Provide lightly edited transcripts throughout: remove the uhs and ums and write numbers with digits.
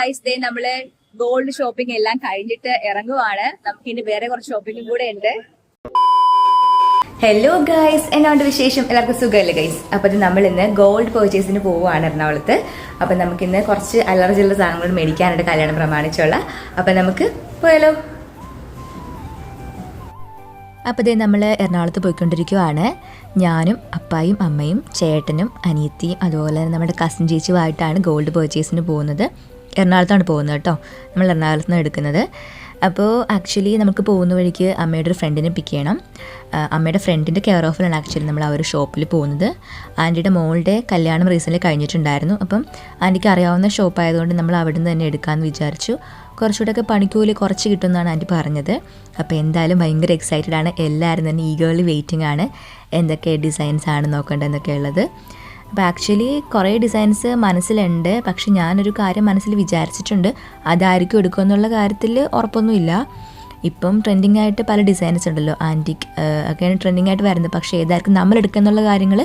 Guys day നമ്മള് gold shopping എല്ലാം കഴിഞ്ഞിട്ട് ഇറങ്ങുവാണ്. നമുക്ക് ഇനി വേറെ കുറച്ച് ഷോപ്പിംഗും കൂടെ ഉണ്ട്. ഹലോ ഗൈസ്, എന്നാണ്ട് വിശേഷം? എല്ലാവർക്കും സുഖമല്ലേ ഗൈസ്? അപ്പൊ നമ്മൾ ഇന്ന് ഗോൾഡ് പർച്ചേസിന് പോവുകയാണ് എറണാകുളത്ത്. അപ്പൊ നമുക്കിന്ന് കുറച്ച് അല്ലറ ചില്ലറ സാധനങ്ങൾ മേടിക്കാനുണ്ട് കല്യാണം പ്രമാണിച്ചുള്ള. അപ്പൊ നമുക്ക് പോയാലോ? അപ്പോൾ ഇതേ നമ്മൾ എറണാകുളത്ത് പോയിക്കൊണ്ടിരിക്കുവാണ്. ഞാനും അപ്പായും അമ്മയും ചേട്ടനും അനിയത്തിയും അതുപോലെ തന്നെ നമ്മുടെ കസിൻ ചേച്ചിയുമായിട്ടാണ് ഗോൾഡ് പർച്ചേസിന് പോകുന്നത്. എറണാകുളത്താണ് പോകുന്നത് കേട്ടോ. നമ്മൾ എറണാകുളത്ത് നിന്ന് എടുക്കുന്നത്. അപ്പോൾ ആക്ച്വലി നമുക്ക് പോകുന്ന വഴിക്ക് അമ്മയുടെ ഒരു ഫ്രണ്ടിനെ പിക്ക് ചെയ്യണം. അമ്മയുടെ ഫ്രണ്ടിൻ്റെ കെയർ ഓഫിലാണ് ആക്ച്വലി നമ്മൾ ആ ഒരു ഷോപ്പിൽ പോകുന്നത്. ആൻറ്റിയുടെ മോളുടെ കല്യാണം റീസെൻ്റ്ലി കഴിഞ്ഞിട്ടുണ്ടായിരുന്നു. അപ്പം ആൻറ്റിക്ക് അറിയാവുന്ന ഷോപ്പായതുകൊണ്ട് നമ്മൾ അവിടെ നിന്ന് തന്നെ എടുക്കാമെന്ന് വിചാരിച്ചു. കുറച്ചുകൂടെയൊക്കെ പണിക്കൂലി കുറച്ച് കിട്ടുമെന്നാണ് ആൻറ്റി പറഞ്ഞത്. അപ്പോൾ എന്തായാലും ഭയങ്കര എക്സൈറ്റഡ് ആണ്. എല്ലാവരും തന്നെ ഈഗേർലി വെയിറ്റിംഗ് ആണ് എന്തൊക്കെ ഡിസൈൻസ് ആണ് നോക്കേണ്ടതെന്നൊക്കെ ഉള്ളത്. അപ്പോൾ ആക്ച്വലി കുറേ ഡിസൈൻസ് മനസ്സിലുണ്ട്. പക്ഷെ ഞാനൊരു കാര്യം മനസ്സിൽ വിചാരിച്ചിട്ടുണ്ട്, അതായിരിക്കും എടുക്കുമെന്നുള്ള കാര്യത്തിൽ ഉറപ്പൊന്നുമില്ല. ഇപ്പം ട്രെൻഡിങ് ആയിട്ട് പല ഡിസൈൻസ് ഉണ്ടല്ലോ, ആൻറ്റിക് ഒക്കെയാണ് ട്രെൻഡിങ് ആയിട്ട് വരുന്നത്. പക്ഷേ ഏതായിരിക്കും നമ്മൾ എടുക്കുന്നുള്ള കാര്യങ്ങൾ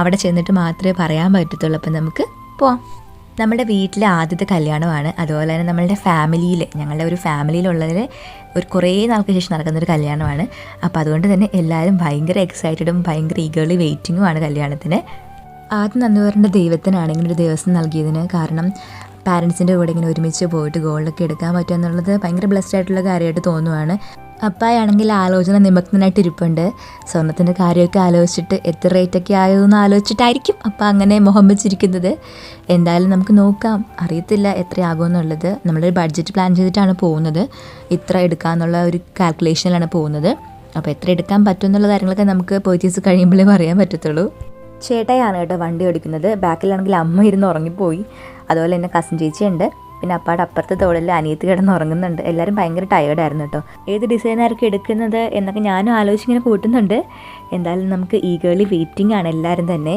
അവിടെ ചെന്നിട്ട് മാത്രമേ പറയാൻ പറ്റത്തുള്ളൂ. അപ്പം നമുക്ക് പോവാം. നമ്മുടെ വീട്ടിലെ ആദ്യത്തെ കല്യാണമാണ്. അതുപോലെ തന്നെ നമ്മളുടെ ഫാമിലിയിൽ, ഞങ്ങളുടെ ഒരു ഫാമിലിയിലുള്ളതിൽ ഒരു കുറേ നാൾക്ക് ശേഷം നടക്കുന്നൊരു കല്യാണമാണ്. അപ്പോൾ അതുകൊണ്ട് തന്നെ എല്ലാവരും ഭയങ്കര എക്സൈറ്റഡും ഭയങ്കര ഈഗർലി വെയിറ്റിങ്ങുമാണ് കല്യാണത്തിന്. ആദ്യം നന്ദി പറയേണ്ട ദൈവത്തിനാണ് ഇങ്ങനൊരു ദിവസം നൽകിയതിന്. കാരണം പാരൻസിൻ്റെ കൂടെ ഇങ്ങനെ ഒരുമിച്ച് പോയിട്ട് ഗോൾഡൊക്കെ എടുക്കാൻ പറ്റുക എന്നുള്ളത് ഭയങ്കര ബ്ലെസ്ഡ് ആയിട്ടുള്ള കാര്യമായിട്ട് തോന്നുവാണ്. അപ്പായാണെങ്കിൽ ആലോചന നിമഗ്നനായിട്ട് ഇരിപ്പുണ്ട്. സ്വർണ്ണത്തിൻ്റെ കാര്യമൊക്കെ ആലോചിച്ചിട്ട് എത്ര റേറ്റൊക്കെ ആയതെന്ന് ആലോചിച്ചിട്ടായിരിക്കും അപ്പം അങ്ങനെ മുഖം വെച്ചിരിക്കുന്നത്. എന്തായാലും നമുക്ക് നോക്കാം, അറിയത്തില്ല എത്രയാകുമെന്നുള്ളത്. നമ്മളൊരു ബഡ്ജറ്റ് പ്ലാൻ ചെയ്തിട്ടാണ് പോകുന്നത്. ഇത്ര എടുക്കാമെന്നുള്ള ഒരു കാൽക്കുലേഷനിലാണ് പോകുന്നത്. അപ്പോൾ എത്ര എടുക്കാൻ പറ്റും എന്നുള്ള കാര്യങ്ങളൊക്കെ നമുക്ക് പർച്ചേസ് കഴിയുമ്പോഴേ പറയാൻ പറ്റത്തുള്ളൂ. ചേട്ടായാണ് കേട്ടോ വണ്ടി ഓടിക്കുന്നത്. ബാക്കിലാണെങ്കിൽ അമ്മ ഇരുന്ന് ഉറങ്ങിപ്പോയി. അതുപോലെ തന്നെ കസിൻ ചേച്ചിയുണ്ട്. പിന്നെ അപ്പാടെ അപ്പുറത്തെ തോളിൽ അനിയത്തി കിടന്ന് ഉറങ്ങുന്നുണ്ട്. എല്ലാവരും ഭയങ്കര ടയേർഡായിരുന്നു കേട്ടോ. ഏത് ഡിസൈനായിരിക്കും എടുക്കുന്നത് എന്നൊക്കെ ഞാനും ആലോചിച്ചിങ്ങനെ കൂട്ടുന്നുണ്ട്. എന്തായാലും നമുക്ക് ഈഗേർലി വെയിറ്റിംഗ് ആണ് എല്ലാവരും തന്നെ.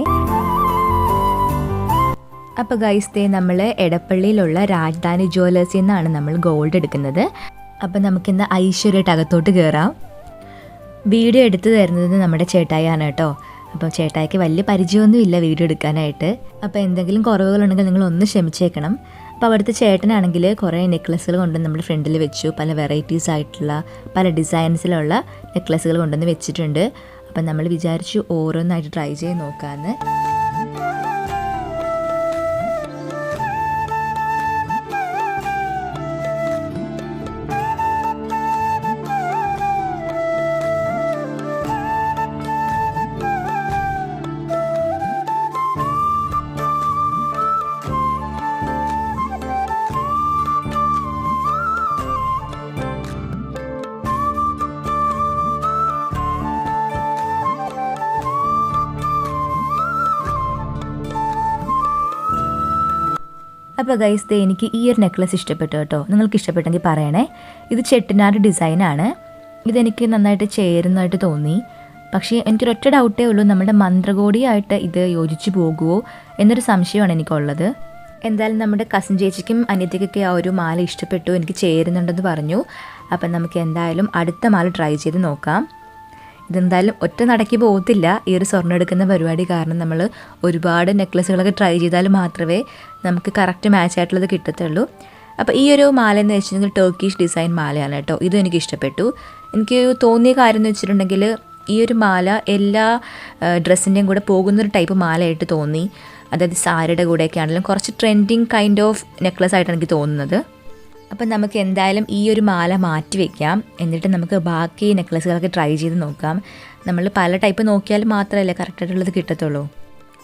അപ്പോൾ ഗൈസ് ദേ നമ്മൾ എടപ്പള്ളിയിലുള്ള രാജധാനി ജ്വല്ലേഴ്സിൽ നിന്നാണ് നമ്മൾ ഗോൾഡ് എടുക്കുന്നത്. അപ്പോൾ നമുക്കിന്ന് ഐശ്വര്യമായിട്ട് അകത്തോട്ട് കയറാം. വീഡിയോ എടുത്തു തരുന്നത് നമ്മുടെ ചേട്ടായിയാണ് കേട്ടോ. അപ്പോൾ ചേട്ടായിക്ക് വലിയ പരിചയമൊന്നുമില്ല വീഡിയോ എടുക്കാനായിട്ട്. അപ്പോൾ എന്തെങ്കിലും കുറവുകളുണ്ടെങ്കിൽ നിങ്ങൾ ഒന്ന് ക്ഷമിച്ചേക്കണം. അപ്പോൾ അവിടുത്തെ ചേട്ടനാണെങ്കിൽ കുറേ നെക്ലസ്സുകൾ കൊണ്ട് നമ്മുടെ ഫ്രണ്ടിൽ വെച്ചു. പല വെറൈറ്റീസ് ആയിട്ടുള്ള പല ഡിസൈൻസിലുള്ള നെക്ലസ്സുകൾ കൊണ്ടുവന്ന് വെച്ചിട്ടുണ്ട്. അപ്പം നമ്മൾ വിചാരിച്ചു ഓരോന്നായിട്ട് ട്രൈ ചെയ്ത് നോക്കാമെന്ന്. അപ്പോൾ ഗൈസ് ദേ എനിക്ക് ഈ ഒരു നെക്ലസ് ഇഷ്ടപ്പെട്ടു കേട്ടോ. നിങ്ങൾക്ക് ഇഷ്ടപ്പെട്ടെങ്കിൽ പറയണേ. ഇത് ചെട്ടിനാട് ഡിസൈനാണ്. ഇതെനിക്ക് നന്നായിട്ട് ചേരുന്നതായിട്ട് തോന്നി. പക്ഷേ എനിക്കൊരൊറ്റ ഡൗട്ടേ ഉള്ളൂ, നമ്മുടെ മന്ത്രകോടിയായിട്ട് ഇത് യോജിച്ച് പോകുമോ എന്നൊരു സംശയമാണ് എനിക്കുള്ളത്. എന്തായാലും നമ്മുടെ കസിൻ ചേച്ചിക്കും അനിയത്തിക്കൊക്കെ ആ ഒരു മാല ഇഷ്ടപ്പെട്ടു, എനിക്ക് ചേരുന്നുണ്ടെന്ന് പറഞ്ഞു. അപ്പം നമുക്ക് എന്തായാലും അടുത്ത മാല ട്രൈ ചെയ്ത് നോക്കാം. ഇതെന്തായാലും ഒറ്റ നടക്കി പോകത്തില്ല ഈ ഒരു സ്വർണ്ണം എടുക്കുന്ന പരിപാടി. കാരണം നമ്മൾ ഒരുപാട് നെക്ലസ്സുകളൊക്കെ ട്രൈ ചെയ്താൽ മാത്രമേ നമുക്ക് കറക്റ്റ് മാച്ച് ആയിട്ടുള്ളത് കിട്ടത്തുള്ളൂ. അപ്പോൾ ഈ ഒരു മാല എന്ന് വെച്ചിട്ടുണ്ടെങ്കിൽ ടർക്കിഷ് ഡിസൈൻ മാലയാണ് കേട്ടോ. ഇതും എനിക്ക് ഇഷ്ടപ്പെട്ടു. എനിക്ക് തോന്നിയ കാര്യം എന്ന് വെച്ചിട്ടുണ്ടെങ്കിൽ ഈ ഒരു മാല എല്ലാ ഡ്രസ്സിൻ്റെയും കൂടെ പോകുന്നൊരു ടൈപ്പ് മാലയായിട്ട് തോന്നി. അതായത് സാരിയുടെ കൂടെയൊക്കെ ആണെങ്കിലും കുറച്ച് ട്രെൻഡിങ് കൈൻഡ് ഓഫ് നെക്ലസ് ആയിട്ടാണ് എനിക്ക് തോന്നുന്നത്. അപ്പം നമുക്ക് എന്തായാലും ഈ ഒരു മാല മാറ്റി വയ്ക്കാം. എന്നിട്ട് നമുക്ക് ബാക്കി നെക്ലസ്സുകളൊക്കെ ട്രൈ ചെയ്ത് നോക്കാം. നമ്മൾ പല ടൈപ്പ് നോക്കിയാൽ മാത്രമല്ലേ കറക്റ്റായിട്ടുള്ളത് കിട്ടത്തുള്ളൂ.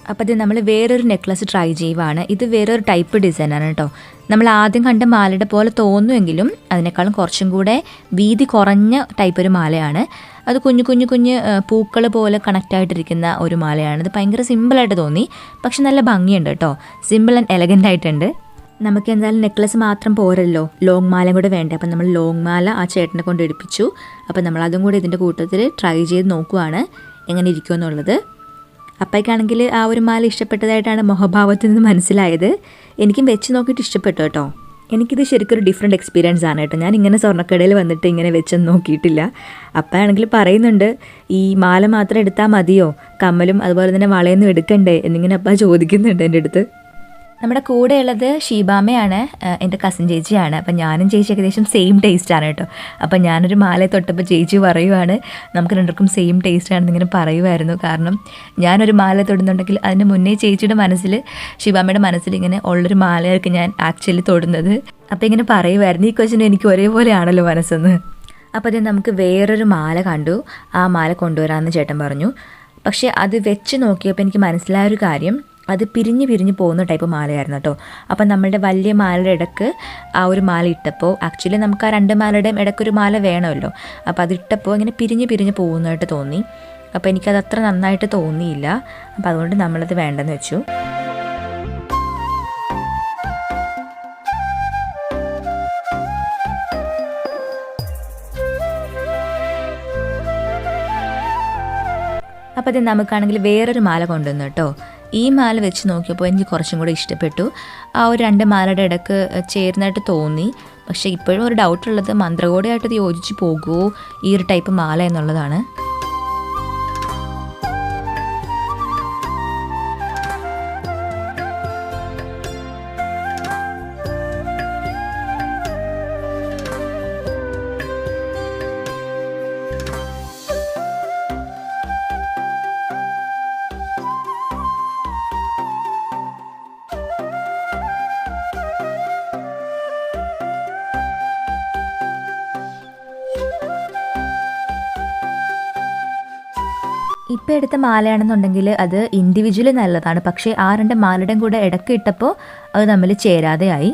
അപ്പോൾ ഇത് നമ്മൾ വേറൊരു നെക്ലസ് ട്രൈ ചെയ്യുവാണ്. ഇത് വേറൊരു ടൈപ്പ് ഡിസൈനാണ് കേട്ടോ. നമ്മൾ ആദ്യം കണ്ട മാലയുടെ പോലെ തോന്നുമെങ്കിലും അതിനേക്കാളും കുറച്ചും കൂടെ വീതി കുറഞ്ഞ ടൈപ്പ് ഒരു മാലയാണ്. അത് കുഞ്ഞു കുഞ്ഞു കുഞ്ഞ് പൂക്കൾ പോലെ കണക്റ്റ് ആയിട്ടിരിക്കുന്ന ഒരു മാലയാണ്. ഇത് ഭയങ്കര സിമ്പിളായിട്ട് തോന്നി, പക്ഷെ നല്ല ഭംഗിയുണ്ട് കേട്ടോ. സിമ്പിൾ ആൻഡ് എലഗൻ്റ് ആയിട്ടുണ്ട്. നമുക്ക് എന്തായാലും നെക്ലസ് മാത്രം പോരല്ലോ, ലോങ് മാല കൂടെ വേണ്ടേ. അപ്പം നമ്മൾ ലോങ് മാല ആ ചേട്ടനെ കൊണ്ട് എടുപ്പിച്ചു. അപ്പം നമ്മളതും കൂടി ഇതിൻ്റെ കൂട്ടത്തിൽ ട്രൈ ചെയ്ത് നോക്കുവാണ് എങ്ങനെ ഇരിക്കുമെന്നുള്ളത്. അപ്പയ്ക്കാണെങ്കിൽ ആ ഒരു മാല ഇഷ്ടപ്പെട്ടതായിട്ടാണ് മുഖഭാവത്തിൽ നിന്ന് മനസ്സിലായത്. എനിക്കും വെച്ച് നോക്കിയിട്ട് ഇഷ്ടപ്പെട്ടു കേട്ടോ. എനിക്കിത് ശരിക്കും ഒരു ഡിഫറെൻറ്റ് എക്സ്പീരിയൻസ് ആണ് കേട്ടോ. ഞാൻ ഇങ്ങനെ സ്വർണ്ണക്കടയിൽ വന്നിട്ട് ഇങ്ങനെ വെച്ചൊന്നും നോക്കിയിട്ടില്ല. അപ്പയാണെങ്കിൽ പറയുന്നുണ്ട് ഈ മാല മാത്രം എടുത്താൽ മതിയോ, കമ്മലും അതുപോലെ തന്നെ വളയൊന്നും എടുക്കണ്ടേ എന്നിങ്ങനെ അപ്പ ചോദിക്കുന്നുണ്ട് എൻ്റെ അടുത്ത്. നമ്മുടെ കൂടെയുള്ളത് ഷീബാമയാണ്, എൻ്റെ കസിൻ ചേച്ചിയാണ്. അപ്പം ഞാനും ചേച്ചി ഏകദേശം സെയിം ടേസ്റ്റാണ് കേട്ടോ. അപ്പം ഞാനൊരു മാല തൊട്ടപ്പോൾ ചേച്ചി പറയുവാണ് നമുക്ക് രണ്ടുപേർക്കും സെയിം ടേസ്റ്റാണെന്ന് ഇങ്ങനെ പറയുമായിരുന്നു. കാരണം ഞാനൊരു മാല തൊടുന്നുണ്ടെങ്കിൽ അതിന് മുന്നേ ചേച്ചിയുടെ മനസ്സിൽ, ഷീബാമയുടെ മനസ്സിൽ ഇങ്ങനെ ഉള്ളൊരു മാലയായിരിക്കും ഞാൻ ആക്ച്വലി തൊടുന്നത്. അപ്പോൾ ഇങ്ങനെ പറയുമായിരുന്നു, ഈ ക്വസ്റ്റ്യൻ എനിക്ക് ഒരേപോലെയാണല്ലോ മനസ്സെന്ന്. അപ്പോൾ അത് നമുക്ക് വേറൊരു മാല കണ്ടു, ആ മാല കൊണ്ടുവരാമെന്ന് ചേട്ടൻ പറഞ്ഞു. പക്ഷേ അത് വെച്ച് നോക്കിയപ്പോൾ എനിക്ക് മനസ്സിലായൊരു കാര്യം, അത് പിരിഞ്ഞ് പിരിഞ്ഞ് പോകുന്ന ടൈപ്പ് മാലയായിരുന്നു കേട്ടോ. അപ്പം നമ്മളുടെ വലിയ മാലയുടെ ഇടയ്ക്ക് ആ ഒരു മാല ഇട്ടപ്പോൾ, ആക്ച്വലി നമുക്ക് ആ 2 മാലയുടെയും ഇടയ്ക്കൊരു മാല വേണമല്ലോ, അപ്പോൾ അതിട്ടപ്പോൾ ഇങ്ങനെ പിരിഞ്ഞ് പിരിഞ്ഞ് പോകുന്നതായിട്ട് തോന്നി. അപ്പോൾ എനിക്കത് അത്ര നന്നായിട്ട് തോന്നിയില്ല. അപ്പോൾ അതുകൊണ്ട് നമ്മളത് വേണ്ടെന്ന് വെച്ചു. അപ്പോൾ അത് നമുക്കാണെങ്കിൽ വേറൊരു മാല കൊണ്ടുവന്നു കേട്ടോ. ഈ മാല വെച്ച് നോക്കിയപ്പോൾ എനിക്ക് കുറച്ചും കൂടെ ഇഷ്ടപ്പെട്ടു. ആ ഒരു 2 മാലയുടെ ഇടയ്ക്ക് ചേർന്നായിട്ട് തോന്നി. പക്ഷേ ഇപ്പോഴും ഒരു ഡൗട്ടുള്ളത് മന്ത്രകോടിയായിട്ട് യോജിച്ച് പോകുമോ ഈ ഒരു ടൈപ്പ് മാല എന്നുള്ളതാണ്. ഇപ്പോൾ എടുത്ത മാലയാണെന്നുണ്ടെങ്കിൽ അത് ഇൻഡിവിജ്വലി നല്ലതാണ്. പക്ഷേ ആ 2 മാലയുടെയും കൂടെ ഇടയ്ക്ക് ഇട്ടപ്പോൾ അത് തമ്മിൽ ചേരാതെയായി.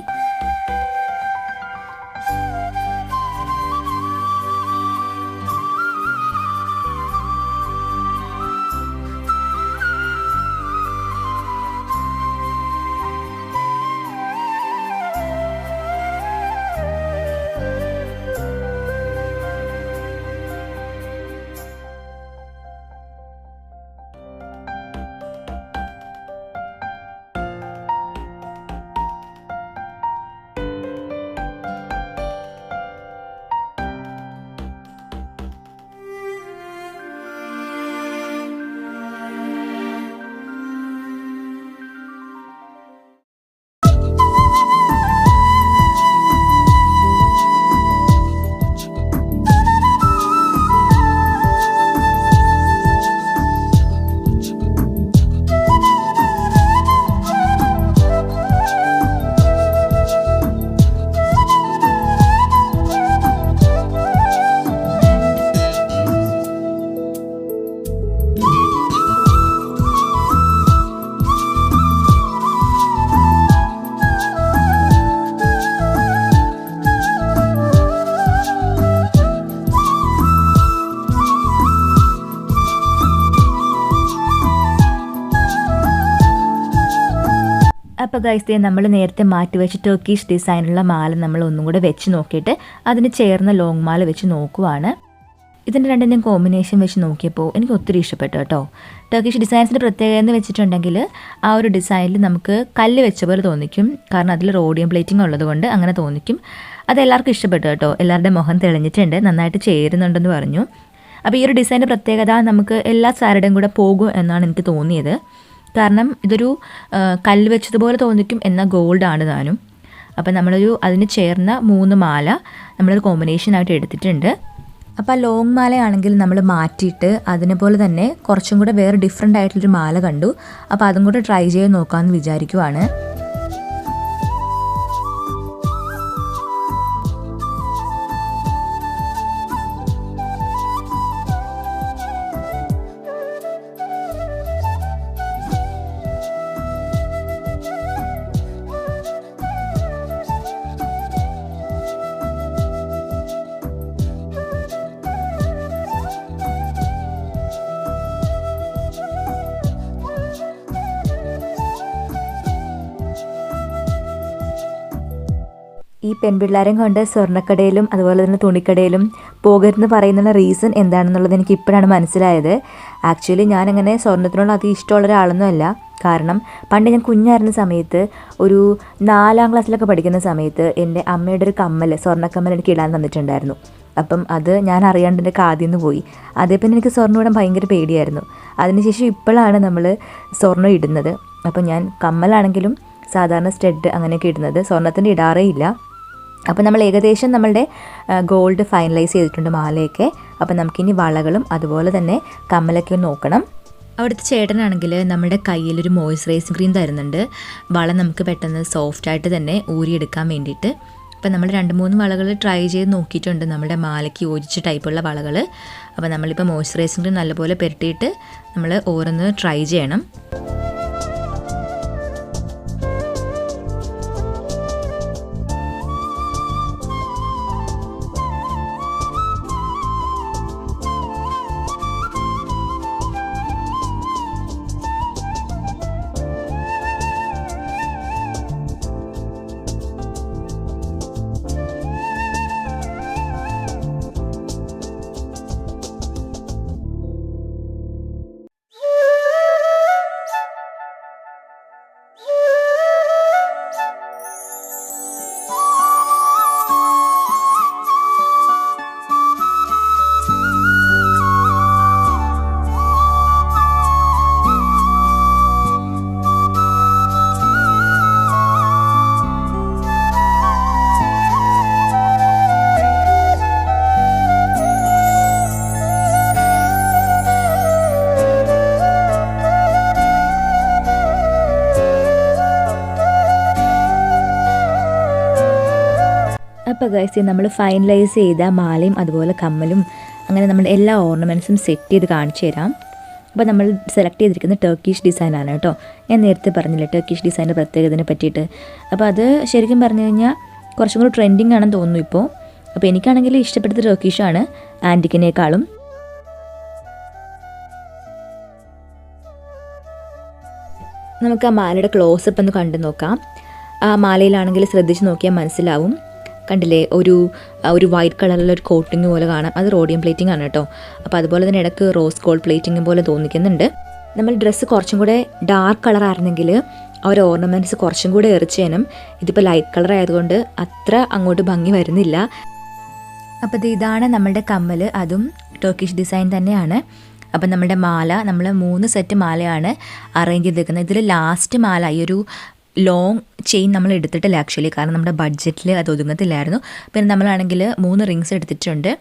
അപ്പോൾ ഗൈസ് നമ്മൾ നേരത്തെ മാറ്റി വെച്ച് ടർക്കിഷ് ഡിസൈനുള്ള മാല നമ്മൾ ഒന്നും കൂടെ വെച്ച് നോക്കിയിട്ട് അതിന് ചേർന്ന ലോങ് മാല വെച്ച് നോക്കുവാണ്. ഇതിൻ്റെ രണ്ടിൻ്റെയും കോമ്പിനേഷൻ വെച്ച് നോക്കിയപ്പോൾ എനിക്ക് ഒത്തിരി ഇഷ്ടപ്പെട്ടു കേട്ടോ. ടർക്കിഷ് ഡിസൈൻസിൻ്റെ പ്രത്യേകത എന്ന് വെച്ചിട്ടുണ്ടെങ്കിൽ ആ ഒരു ഡിസൈനിൽ നമുക്ക് കല്ല് വെച്ച പോലെ തോന്നിക്കും. കാരണം അതിൽ റോഡിയം പ്ലേറ്റിംഗ് ഉള്ളതുകൊണ്ട് അങ്ങനെ തോന്നിക്കും. അതെല്ലാവർക്കും ഇഷ്ടപ്പെട്ടു കേട്ടോ. എല്ലാവരുടെ മുഖം തെളിഞ്ഞിട്ടുണ്ട്, നന്നായിട്ട് ചേരുന്നുണ്ടെന്ന് പറഞ്ഞു. അപ്പോൾ ഈ ഒരു ഡിസൈൻ്റെ പ്രത്യേകത നമുക്ക് എല്ലാ സാരിയുടെയും കൂടെ പോകും എന്നാണ് എനിക്ക് തോന്നിയത്. കാരണം ഇതൊരു കല്ല് വെച്ചതുപോലെ തോന്നിക്കും, എന്നാൽ ഗോൾഡാണ് താനും. അപ്പം നമ്മളൊരു അതിന് ചേർന്ന 3 മാല നമ്മളൊരു കോമ്പിനേഷനായിട്ട് എടുത്തിട്ടുണ്ട്. അപ്പോൾ ആ ലോങ് മാലയാണെങ്കിൽ നമ്മൾ മാറ്റിയിട്ട് അതിനെപ്പോലെ തന്നെ കുറച്ചും കൂടെ വേറെ ഡിഫറെൻ്റ് ആയിട്ടുള്ളൊരു മാല കണ്ടു. അപ്പോൾ അതും കൂടെ ട്രൈ ചെയ്ത് നോക്കാമെന്ന് വിചാരിക്കുവാണ്. ഈ പെൺപിള്ളേരെയും കൊണ്ട് സ്വർണ്ണക്കടയിലും അതുപോലെ തന്നെ തുണിക്കടയിലും പോകരുതെന്ന് പറയുന്നുള്ള റീസൺ എന്താണെന്നുള്ളത് എനിക്ക് ഇപ്പോഴാണ് മനസ്സിലായത്. ആക്ച്വലി ഞാനങ്ങനെ സ്വർണ്ണത്തിനോട് അതി ഇഷ്ടമുള്ള ഒരാളൊന്നുമല്ല. കാരണം പണ്ട് ഞാൻ കുഞ്ഞായിരുന്ന സമയത്ത് ഒരു 4ാം ക്ലാസ്സിലൊക്കെ പഠിക്കുന്ന സമയത്ത് എൻ്റെ അമ്മയുടെ ഒരു കമ്മൽ, സ്വർണ്ണക്കമ്മൽ എനിക്ക് ഇടാൻ തന്നിട്ടുണ്ടായിരുന്നു. അപ്പം അത് ഞാൻ അറിയാണ്ട് എൻ്റെ കാതിൽ നിന്ന് പോയി. അതേപോലെ എനിക്ക് സ്വർണ്ണം ഇടാൻ ഭയങ്കര പേടിയായിരുന്നു. അതിനുശേഷം ഇപ്പോഴാണ് നമ്മൾ സ്വർണ്ണം ഇടുന്നത്. അപ്പം ഞാൻ കമ്മലാണെങ്കിലും സാധാരണ സ്റ്റഡ് അങ്ങനെയൊക്കെ ഇടുന്നത്. സ്വർണ്ണത്തിൻ്റെ ഇടാറേ ഇല്ല. അപ്പോൾ നമ്മൾ ഏകദേശം നമ്മളുടെ ഗോൾഡ് ഫൈനലൈസ് ചെയ്തിട്ടുണ്ട് മാലയൊക്കെ. അപ്പോൾ നമുക്കിനി വളകളും അതുപോലെ തന്നെ കമ്മലൊക്കെ ഒന്ന് നോക്കണം. അവിടുത്തെ ചേട്ടനാണെങ്കിൽ നമ്മുടെ കയ്യിലൊരു മോയ്സ്ചറൈസിങ് ക്രീം തരുന്നുണ്ട്, വള നമുക്ക് പെട്ടെന്ന് സോഫ്റ്റായിട്ട് തന്നെ ഊരിയെടുക്കാൻ വേണ്ടിയിട്ട്. അപ്പോൾ നമ്മൾ 2-3 വളകൾ ട്രൈ ചെയ്ത് നോക്കിയിട്ടുണ്ട്, നമ്മുടെ മാലയ്ക്ക് യോജിച്ച ടൈപ്പുള്ള വളകൾ. അപ്പോൾ നമ്മളിപ്പോൾ മോയ്സ്ചറൈസിങ് ക്രീം നല്ലപോലെ പുരട്ടിയിട്ട് നമ്മൾ ഓരോന്ന് ട്രൈ ചെയ്യണം. അപ്പോൾ ഗൈസ് നമ്മൾ ഫൈനലൈസ് ചെയ്ത മാലയും അതുപോലെ കമ്മലും അങ്ങനെ നമ്മുടെ എല്ലാ ഓർണമെൻറ്റ്സും സെറ്റ് ചെയ്ത് കാണിച്ചു തരാം. അപ്പോൾ നമ്മൾ സെലക്ട് ചെയ്തിരിക്കുന്നത് ടർക്കിഷ് ഡിസൈനാണ് കേട്ടോ. ഞാൻ നേരത്തെ പറഞ്ഞില്ലേ ടർക്കിഷ് ഡിസൈൻ്റെ പ്രത്യേകതയെ പറ്റിയിട്ട്. അപ്പോൾ അത് ശരിക്കും പറഞ്ഞു കഴിഞ്ഞാൽ കുറച്ചും കൂടി ട്രെൻഡിങ് ആണെന്ന് തോന്നുന്നു ഇപ്പോൾ. അപ്പോൾ എനിക്കാണെങ്കിൽ ഇഷ്ടപ്പെട്ടത് ടർക്കിഷാണ് ആൻറ്റിക്കിനേക്കാളും. നമുക്ക് ആ മാലയുടെ ക്ലോസപ്പ് ഒന്ന് കണ്ടു നോക്കാം. ആ മാലയിലാണെങ്കിൽ ശ്രദ്ധിച്ച് നോക്കിയാൽ മനസ്സിലാവും, കണ്ടില്ലേ ഒരു വൈറ്റ് കളറിലുള്ള ഒരു കോട്ടിങ് പോലെ കാണാം. അത് റോഡിയം പ്ലേറ്റിംഗ് ആണ് കേട്ടോ. അപ്പോൾ അതുപോലെ തന്നെ ഇടയ്ക്ക് റോസ് ഗോൾഡ് പ്ലേറ്റിംഗ് പോലെ തോന്നിക്കുന്നുണ്ട്. നമ്മൾ ഡ്രസ്സ് കുറച്ചും കൂടെ ഡാർക്ക് കളർ ആയിരുന്നെങ്കിൽ ആ ഒരു ഓർണമെൻറ്റ്സ് കുറച്ചും കൂടെ എറിച്ചേനും. ഇതിപ്പോൾ ലൈറ്റ് കളർ ആയതുകൊണ്ട് അത്ര അങ്ങോട്ട് ഭംഗി വരുന്നില്ല. അപ്പോൾ ഇതാണ് നമ്മളുടെ കമ്മൽ, അതും ടർക്കിഷ് ഡിസൈൻ തന്നെയാണ്. അപ്പം നമ്മുടെ മാല നമ്മൾ 3 സെറ്റ് മാലയാണ് അറേഞ്ച് ചെയ്തേക്കുന്നത്. ഇതിൽ ലാസ്റ്റ് മാല ഈ ഒരു ലോങ് ചെയിൻ നമ്മൾ എടുത്തിട്ടില്ല ആക്ച്വലി, കാരണം നമ്മുടെ ബഡ്ജറ്റിൽ അത് ഒതുങ്ങത്തില്ലായിരുന്നു. പിന്നെ നമ്മളാണെങ്കിൽ 3 റിങ്സ് എടുത്തിട്ടുണ്ട്,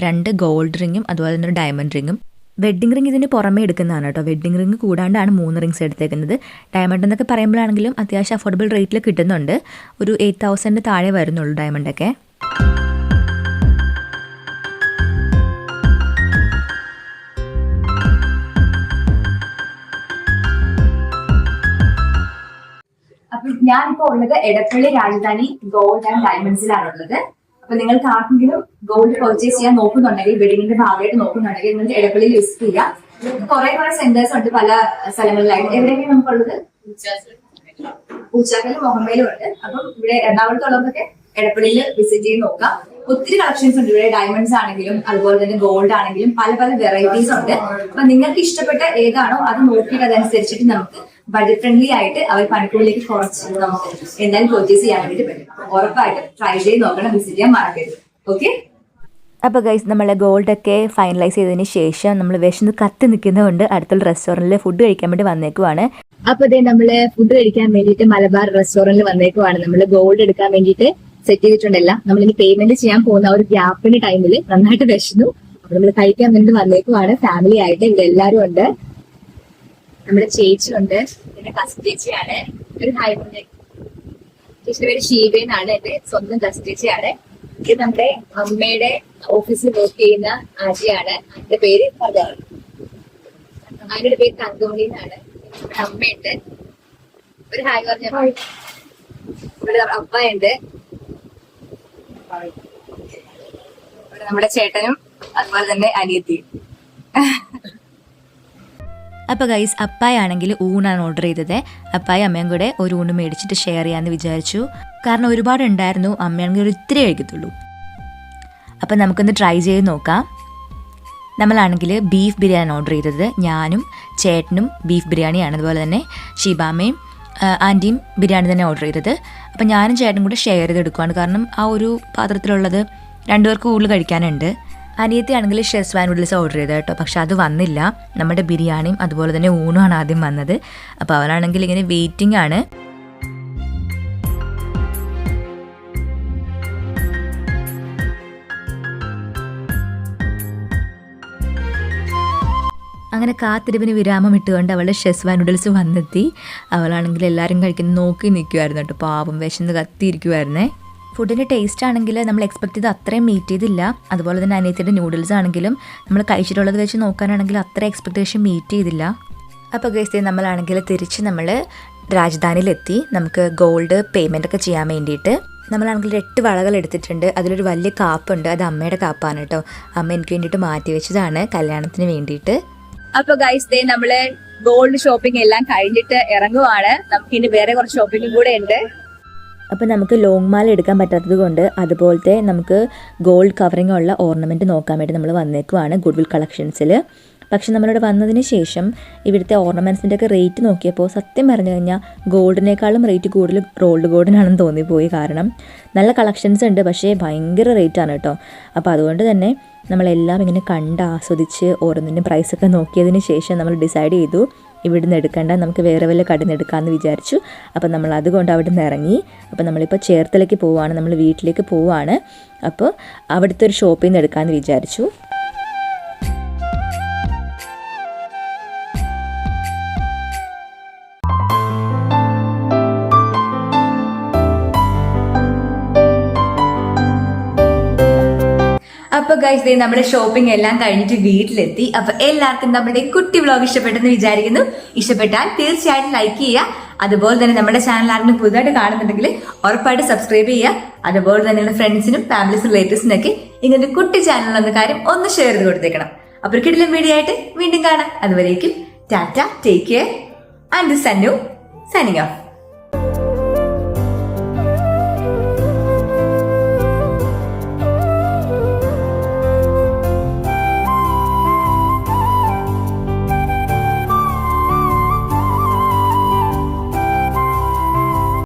2 ഗോൾഡ് റിങ്ങും അതുപോലെ തന്നെ ഒരു ഡയമണ്ട് റിങ്ങും. വെഡ്ഡിംഗ് റിങ് ഇതിന് പുറമേ എടുക്കുന്നതാണ് കേട്ടോ. വെഡ്ഡിംഗ് റിങ് കൂടാണ്ടാണ് 3 റിങ്സ് എടുത്തേക്കുന്നത്. ഡയമണ്ട് എന്നൊക്കെ പറയുമ്പോഴാണെങ്കിലും അത്യാവശ്യം അഫോർഡബിൾ റേറ്റിൽ കിട്ടുന്നുണ്ട്. ഒരു 8,000 താഴെ വരുന്നുള്ളൂ ഡയമണ്ടൊക്കെ. അപ്പൊ ഞാനിപ്പോ ഉള്ളത് എടപ്പള്ളി രാജധാനി ഗോൾഡ് ആൻഡ് ഡയമണ്ട്സിലാണ് ഉള്ളത്. അപ്പൊ നിങ്ങൾക്ക് ആർക്കെങ്കിലും ഗോൾഡ് പർച്ചേസ് ചെയ്യാൻ നോക്കുന്നുണ്ടെങ്കിൽ, വെഡിങ്ങിന്റെ ഭാഗമായിട്ട് നോക്കുന്നുണ്ടെങ്കിൽ നിങ്ങൾക്ക് എടപ്പള്ളിയിൽ വിസിറ്റ് ചെയ്യാം. കുറെ സെന്റേഴ്സ് ഉണ്ട് പല സ്ഥലങ്ങളിലായിട്ട്. എവിടെയൊക്കെയാണ് നമുക്കുള്ളത്? പൂച്ചാക്കലും മുഹമ്മയിലും ഉണ്ട്. അപ്പം ഇവിടെ എറണാകുളത്തുള്ളവർക്കൊക്കെ എടപ്പള്ളിയിൽ വിസിറ്റ് ചെയ്ത് നോക്കാം. ഒത്തിരി കളക്ഷൻസ് ഉണ്ട് ഇവിടെ. ഡയമണ്ട്സ് ആണെങ്കിലും അതുപോലെ തന്നെ ഗോൾഡ് ആണെങ്കിലും പല വെറൈറ്റീസ് ഉണ്ട്. അപ്പൊ നിങ്ങൾക്ക് ഇഷ്ടപ്പെട്ട ഏതാണോ അത് നോക്കിയിട്ട് അതനുസരിച്ചിട്ട് നമുക്ക് ബഡ്ജറ്റ് ഫ്രണ്ട്ലി ആയിട്ട് അവർ പണിക്കൂലിലേക്ക് കുറച്ച് നമുക്ക് എന്തായാലും പർച്ചേസ് ചെയ്യാൻ വേണ്ടിയിട്ട് പറ്റും. ഉറപ്പായിട്ട് ട്രൈ ചെയ്ത് നോക്കണം, വിസിറ്റ് ചെയ്യാൻ മറക്കരുത്. ഓക്കെ. അപ്പോൾ ഗൈസ് നമ്മൾ ഗോൾഡൊക്കെ ഫൈനലൈസ് ചെയ്തതിന് ശേഷം നമ്മൾ വിശന്ന് കത്തി നിൽക്കുന്നതുകൊണ്ട് അടുത്തുള്ള റെസ്റ്റോറൻറ്റിൽ ഫുഡ് കഴിക്കാൻ വേണ്ടി വന്നേക്കുവാണ്. അപ്പൊ ഇതേ നമ്മള് ഫുഡ് കഴിക്കാൻ വേണ്ടിയിട്ട് മലബാർ റെസ്റ്റോറന്റിൽ വന്നേക്കുവാണ്. നമ്മൾ ഗോൾഡ് എടുക്കാൻ വേണ്ടിയിട്ട് സെറ്റ് ചെയ്തിട്ടുണ്ടല്ല. നമ്മളിനി പേയ്മെന്റ് ചെയ്യാൻ പോകുന്ന ഒരു ഗ്യാപ്പിന്റെ ടൈമിൽ നന്നായിട്ട് വിശന്നു. അപ്പൊ നമ്മൾ കഴിക്കാൻ വേണ്ടി വന്നേക്കുവാണ് ഫാമിലി ആയിട്ട്. ഇവിടെ എല്ലാരും ഉണ്ട്. നമ്മുടെ ചേച്ചിയുണ്ട്, എന്റെ കസിൻ ചേച്ചിയാണ്. ഒരു ഹായ്മുണ്ട്. ചേച്ചിയുടെ പേര് ഷീബ എന്നാണ്. എന്റെ സ്വന്തം കസിൻ ചേച്ചിയാണ്. ഇത് നമ്മുടെ അമ്മയുടെ ഓഫീസിൽ വർക്ക് ചെയ്യുന്ന ആജിയാണ്. അതിന്റെ പേര് അതിന്റെ പേര് തങ്കമണി എന്നാണ്. അമ്മയുണ്ട്. ഒരു ഹായ് പറഞ്ഞ ഇവിടെ അപ്പയുണ്ട്. ഇവിടെ നമ്മുടെ ചേട്ടനും അതുപോലെ തന്നെ അനിയത്തിയും. അപ്പോൾ ഗൈസ് അപ്പായാണെങ്കിൽ ഊണാണ് ഓർഡർ ചെയ്തത്. അപ്പായും അമ്മയും കൂടെ ഒരു ഊണ് മേടിച്ചിട്ട് ഷെയർ ചെയ്യാമെന്ന് വിചാരിച്ചു. കാരണം ഒരുപാട് ഉണ്ടായിരുന്നു, അമ്മയാണെങ്കിൽ ഒരു ഇത്തിരി കഴിക്കത്തുള്ളൂ. അപ്പം നമുക്കൊന്ന് ട്രൈ ചെയ്ത് നോക്കാം. നമ്മളാണെങ്കിൽ ബീഫ് ബിരിയാണി ഓർഡർ ചെയ്തത്. ഞാനും ചേട്ടനും ബീഫ് ബിരിയാണിയാണ്. അതുപോലെ തന്നെ ഷീബാമ്മയും ആൻറ്റിയും ബിരിയാണി തന്നെ ഓർഡർ ചെയ്തത്. അപ്പം ഞാനും ചേട്ടനും കൂടെ ഷെയർ ചെയ്തെടുക്കുവാണ്. കാരണം ആ ഒരു പാത്രത്തിലുള്ളത് 2 പേർക്ക് കൂടുതൽ കഴിക്കാനുണ്ട്. അനിയത്തി ആണെങ്കിൽ ഷെസ്വാൻ നൂഡിൽസ് ഓർഡർ ചെയ്തത് കേട്ടോ. പക്ഷെ അത് വന്നില്ല. നമ്മുടെ ബിരിയാണിയും അതുപോലെ തന്നെ ഊണുമാണ് ആദ്യം വന്നത്. അപ്പോൾ അവരാണെങ്കിൽ ഇങ്ങനെ വെയിറ്റിംഗ് ആണ്. അങ്ങനെ കാത്തിരിപ്പിന് വിരാമം ഇട്ടുകൊണ്ട് അവളുടെ ഷെസ്വാൻ നൂഡിൽസ് വന്നെത്തി. അവളാണെങ്കിൽ എല്ലാവരും കഴിക്കുന്നത് നോക്കി നിൽക്കുമായിരുന്നു കേട്ടോ. പാവം വിശന്ന് കത്തിയിരിക്കുമായിരുന്നേ. ഫുഡിൻ്റെ ടേസ്റ്റ് ആണെങ്കിൽ നമ്മൾ എക്സ്പെക്ട് ചെയ്ത് അത്രയും മീറ്റ് ചെയ്തില്ല. അതുപോലെ തന്നെ അനിയത്തിയുടെ നൂഡിൽസ് ആണെങ്കിലും നമ്മൾ കഴിച്ചിട്ടുള്ളത് വെച്ച് നോക്കാനാണെങ്കിൽ അത്ര എക്സ്പെക്റ്റേഷൻ മീറ്റ് ചെയ്തില്ല. അപ്പോൾ ഗൈസ് നമ്മളാണെങ്കിൽ തിരിച്ച് നമ്മൾ രാജധാനിയിലെത്തി. നമുക്ക് ഗോൾഡ് പേയ്മെൻ്റ് ഒക്കെ ചെയ്യാൻ വേണ്ടിയിട്ട് നമ്മളാണെങ്കിൽ 8 വളകൾ എടുത്തിട്ടുണ്ട്. അതിലൊരു വലിയ കാപ്പുണ്ട്, അത് അമ്മയുടെ കാപ്പാണ് കേട്ടോ. അമ്മ എനിക്ക് വേണ്ടിയിട്ട് മാറ്റി വെച്ചതാണ് കല്യാണത്തിന് വേണ്ടിയിട്ട്. അപ്പൊ ഗൈസ് നമ്മള് ഗോൾഡ് ഷോപ്പിംഗ് എല്ലാം കഴിഞ്ഞിട്ട് ഇറങ്ങുവാണ്. നമുക്ക് ഇനി വേറെ കുറച്ച് ഷോപ്പിംഗും കൂടെ ഉണ്ട്. അപ്പോൾ നമുക്ക് ലോങ് മാല എടുക്കാൻ പറ്റാത്തത് കൊണ്ട് അതുപോലത്തെ നമുക്ക് ഗോൾഡ് കവറിങ് ഉള്ള ഓർണമെൻറ്റ് നോക്കാൻ വേണ്ടി നമ്മൾ വന്നേക്കുവാണ് ഗുഡ്വിൽ കളക്ഷൻസിൽ. പക്ഷെ നമ്മളിവിടെ വന്നതിന് ശേഷം ഇവിടുത്തെ ഓർണമെൻറ്റ്സിൻ്റെ ഒക്കെ റേറ്റ് നോക്കിയപ്പോൾ സത്യം പറഞ്ഞു കഴിഞ്ഞാൽ ഗോൾഡിനേക്കാളും റേറ്റ് കൂടുതൽ റോൾഡ് ഗോൾഡിനാണെന്ന് തോന്നിപ്പോയി. കാരണം നല്ല കളക്ഷൻസ് ഉണ്ട്, പക്ഷേ ഭയങ്കര റേറ്റാണ് കേട്ടോ. അപ്പോൾ അതുകൊണ്ട് തന്നെ നമ്മളെല്ലാം ഇങ്ങനെ കണ്ട് ആസ്വദിച്ച് ഓരോന്നിൻ്റെ പ്രൈസൊക്കെ നോക്കിയതിന് ശേഷം നമ്മൾ ഡിസൈഡ് ചെയ്തു ഇവിടുന്ന് എടുക്കേണ്ട, നമുക്ക് വേറെ വല്ല കടയിൽ നിന്ന് എടുക്കാമെന്ന് വിചാരിച്ചു. അപ്പോൾ നമ്മൾ അതുകൊണ്ട് അവിടെ നിന്ന് ഇറങ്ങി. അപ്പോൾ നമ്മളിപ്പോൾ ചേർത്തലയ്ക്ക് പോവുകയാണ്, നമ്മൾ വീട്ടിലേക്ക് പോവുകയാണ്. അപ്പോൾ അവിടുത്തെ ഒരു ഷോപ്പിൽ നിന്ന് എടുക്കാമെന്ന് വിചാരിച്ചു. അപ്പോൾ ഗൈസ് നമ്മുടെ ഷോപ്പിംഗ് എല്ലാം കഴിഞ്ഞിട്ട് വീട്ടിലെത്തി. അപ്പൊ എല്ലാവർക്കും നമ്മുടെ കുട്ടി വ്ലോഗ് ഇഷ്ടപ്പെട്ടെന്ന് വിചാരിക്കുന്നു. ഇഷ്ടപ്പെട്ടാൽ തീർച്ചയായിട്ടും ലൈക്ക് ചെയ്യുക. അതുപോലെ തന്നെ നമ്മുടെ ചാനൽ ആരെങ്കിലും പുതുതായിട്ട് കാണുന്നുണ്ടെങ്കിൽ ഉറപ്പായിട്ട് സബ്സ്ക്രൈബ് ചെയ്യുക. അതുപോലെ തന്നെ ഫ്രണ്ട്സിനും ഫാമിലീസും റിലേറ്റീവ്സിനും ഒക്കെ ഇങ്ങനത്തെ കുട്ടി ചാനൽ എന്ന കാര്യം ഒന്ന് ഷെയർ ചെയ്ത് കൊടുത്തേക്കണം. അപ്പോൾ കിടിലൻ വീഡിയോ ആയിട്ട് വീണ്ടും കാണാം. അതുവരേക്കും tata, take care, and Sannu signing of.